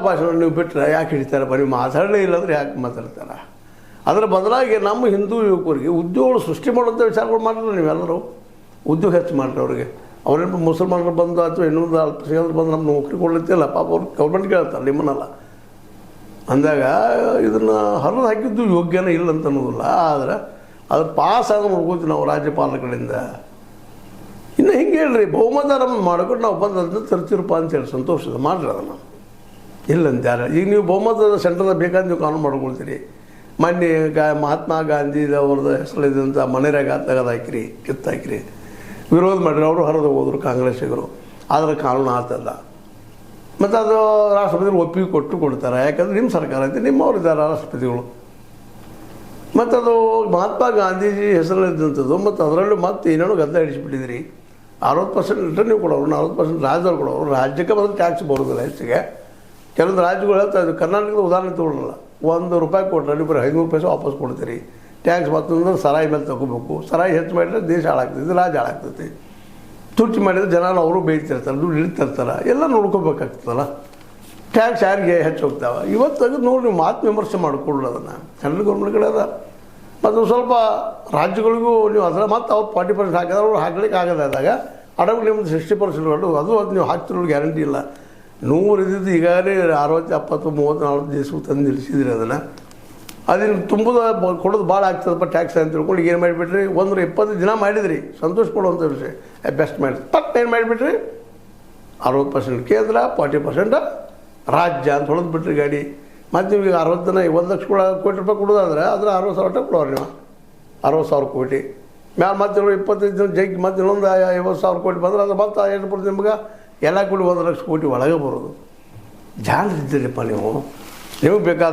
ಭಾಷಣ ನೀವು ಬಿಟ್ಟರೆ ಯಾಕೆ ಹಿಡಿತಾರಪ್ಪ, ನೀವು ಮಾತಾಡಲೇ ಇಲ್ಲಾಂದ್ರೆ ಯಾಕೆ ಮಾತಾಡ್ತಾರೆ? ಅದರ ಬದಲಾಗಿ ನಮ್ಮ ಹಿಂದೂ ಯುವಕರಿಗೆ ಉದ್ಯೋಗಗಳು ಸೃಷ್ಟಿ ಮಾಡುವಂಥ ವಿಚಾರಗಳು ಮಾಡಿದ್ರೆ ನೀವೆಲ್ಲರೂ ಉದ್ಯೋಗ ಹೆಚ್ಚು ಮಾಡಿರಿ ಅವ್ರಿಗೆ. ಅವರೇನು ಮುಸಲ್ಮಾನರು ಬಂದು ಅಥವಾ ಇನ್ನೊಂದು ಅಲ್ಪಸಂಖ್ಯಾತರು ಬಂದು ನಮ್ಮ ನೌಕರಿ ಕೊಡ್ಲಿತ್ತಿಲ್ಲ, ಪಾಪ ಅವ್ರು ಗೌರ್ಮೆಂಟ್ ಕೇಳ್ತಾರೆ ನಿಮ್ಮನ್ನೆಲ್ಲ. ಅಂದಾಗ ಇದನ್ನು ಹರಿದು ಹಾಕಿದ್ದು ಯೋಗ್ಯನೇ ಇಲ್ಲ ಅಂತ ಅನ್ನೋದಿಲ್ಲ. ಆದರೆ ಅದು ಪಾಸ್ ಆಗ ಮುಡ್ಕೋತೀವಿ ನಾವು ರಾಜ್ಯಪಾಲರ ಕಡೆಯಿಂದ. ಇನ್ನು ಹಿಂಗೆ ಹೇಳ್ರಿ, ಬಹುಮತ ನಮ್ಮನ್ನು ಮಾಡ್ಕೊಂಡು ನಾವು ಬಂದಂತ ತರ್ತಿರಪ್ಪ ಅಂತೇಳಿ ಸಂತೋಷದ ಮಾಡಿರಿ ಅದನ್ನು, ಇಲ್ಲಂತ್ಯಾರ. ಈಗ ನೀವು ಬಹುಮತದ ಸೆಂಟ್ರದ ಬೇಕಾದ ನೀವು ಕಾನೂನು ಮಾಡ್ಕೊಳ್ತೀರಿ. ಮೊನ್ನೆ ಮಹಾತ್ಮ ಗಾಂಧಿ ಅವ್ರದ್ದು ಹೆಸರಿದ್ದಂಥ ಮನೆಯಾಗ ತೆಗೆದು ಹಾಕಿರಿ, ಕಿತ್ತಾಕಿರಿ, ವಿರೋಧ ಮಾಡಿರಿ, ಅವರು ಹರಿದು ಹೋದರು ಕಾಂಗ್ರೆಸ್ಸಿಗರು. ಆದರೆ ಕಾನೂನು ಆತಲ್ಲ. ಮತ್ತು ಅದು ರಾಷ್ಟ್ರಪತಿಗಳು ಒಪ್ಪಿಗೆ ಕೊಡ್ತಾರೆ, ಯಾಕಂದ್ರೆ ನಿಮ್ಮ ಸರ್ಕಾರ ಐತೆ, ನಿಮ್ಮವ್ರಿದ್ದಾರೆ ರಾಷ್ಟ್ರಪತಿಗಳು. ಮತ್ತು ಅದು ಮಹಾತ್ಮ ಗಾಂಧೀಜಿ ಹೆಸರಲ್ಲಿದ್ದಂಥದ್ದು. ಮತ್ತು ಅದರಲ್ಲೂ ಮತ್ತೆ ಏನೇನೋ ಗದ್ದ ಹಿಡಿಸಿಬಿಟ್ಟಿದ್ರಿ. 60% ನೀವು ಕೊಡೋರು, 40% ರಾಜ್ಯದವ್ರು ಕೊಡೋರು. ರಾಜ್ಯಕ್ಕೆ ಬಂದು ಟ್ಯಾಕ್ಸ್ ಬರೋದಿಲ್ಲ ಹೆಚ್ಚಿಗೆ. ಕೆಲವೊಂದು ರಾಜ್ಯಗಳು ಹೇಳ್ತಾ ಇದ್ವಿ, ಕರ್ನಾಟಕದ ಉದಾಹರಣೆ ತೊಗೊಳ್ಳಲ್ಲ. ₹1 ಕೊಟ್ಟರೆ ನೀವು ಬರೀ ₹500 ವಾಪಸ್ ಕೊಡ್ತೀರಿ. ಟ್ಯಾಕ್ಸ್ ಮತ್ತೊಂದ್ರೆ ಸರಾಯಿ ಮೇಲೆ ತಗೋಬೇಕು. ಸರಾಯಿ ಹೆಚ್ಚು ಮಾಡಿದ್ರೆ ದೇಶ ಹಾಳಾಗ್ತೈತಿ, ರಾಜ್ಯ ಹಾಳಾಗ್ತೈತಿ. ತುರ್ಚಿ ಮಾಡಿದರೆ ಜನ ಅವರು ಬೇಯ್ತಿರ್ತಾರೆ, ದುಡ್ಡು ಇಳಿತಿರ್ತಾರೆ, ಎಲ್ಲ ನೋಡ್ಕೋಬೇಕಾಗ್ತದಲ್ಲ. ಟ್ಯಾಕ್ಸ್ ಯಾರಿಗೆ ಹೆಚ್ಚು ಹೋಗ್ತಾವೆ. ಇವತ್ತು ತೆಗೆದು ನೋಡಿ ನೀವು ಮಾತು ವಿಮರ್ಶೆ ಮಾಡಿಕೊಳ್ಳಿ ಅದನ್ನು. ಸೆಂಟ್ರಲ್ ಗೌರ್ಮೆಂಟ್ ಕಡೆ ಅದ. ಮತ್ತು ಸ್ವಲ್ಪ ರಾಜ್ಯಗಳಿಗೂ ನೀವು ಅದರ ಮತ್ತು ಅವ್ರು 40% ಹಾಕಿದ್ರೆ ಅವ್ರು ಹಾಕ್ಲಿಕ್ಕೆ ಆಗೋದಾದಾಗ ಅಡಗು ನಿಮ್ಮದು 60% ಅದು ನೀವು ಹಾಕ್ತಿರೋ ಗ್ಯಾರಂಟಿ ಇಲ್ಲ. 100 ಇದ್ದಿದ್ದು ಈಗಾಗಲೇ 60, 70, 30, 40 ದಿವಸಕ್ಕೆ ತಂದು ನಿಲ್ಲಿಸಿದ್ರಿ ಅದನ್ನು. ಅದನ್ನು ತುಂಬೋದು ಕೊಡೋದು ಭಾಳ ಆಗ್ತದಪ್ಪ ಟ್ಯಾಕ್ಸ್ ಅಂತ ತಿಳ್ಕೊಂಡು ಏನು ಮಾಡಿಬಿಟ್ರಿ, 120 ದಿನ ಮಾಡಿದ್ರಿ, ಸಂತೋಷ ಪಡುವಂಥ ವಿಷಯ. ಬೆಸ್ಟ್ ಮಾಡಿ ಏನು ಮಾಡಿಬಿಟ್ರಿ, 60% ಕೇಂದ್ರ, 40% ರಾಜ್ಯ ಅಂತ ಹೊಡೆದು ಬಿಟ್ರಿ ಗಾಡಿ. ಮತ್ತು ನೀವು ಈಗ 60 ದಿನ ₹1,00,000 ಕೋಟಿ ಕೊಡೋದಾದ್ರೆ ಅದರ 60,000 ಕೊಡೋರು ನೀವು, 60,000 ಕೋಟಿ ಮ್ಯಾಲೆ. ಮತ್ತೆ 25 ದಿನ ಜಗ್ಗಿ ಮತ್ತೆ ಇನ್ನೊಂದು 50,000 ಕೋಟಿ ಬಂದ್ರೆ ಅದು ಮತ್ತೆ ಎಷ್ಟು ಬರ್ತದೆ ನಿಮ್ಗೆ? ಎಲ್ಲ ಕೂಡಿ 1,00,000 ಕೋಟಿ ಒಳಗೆ ಬರೋದು. ಜಾಣರಿದ್ದೀರಿಪ್ಪ ನೀವು. ನಿಮಗೆ ಬೇಕಾದ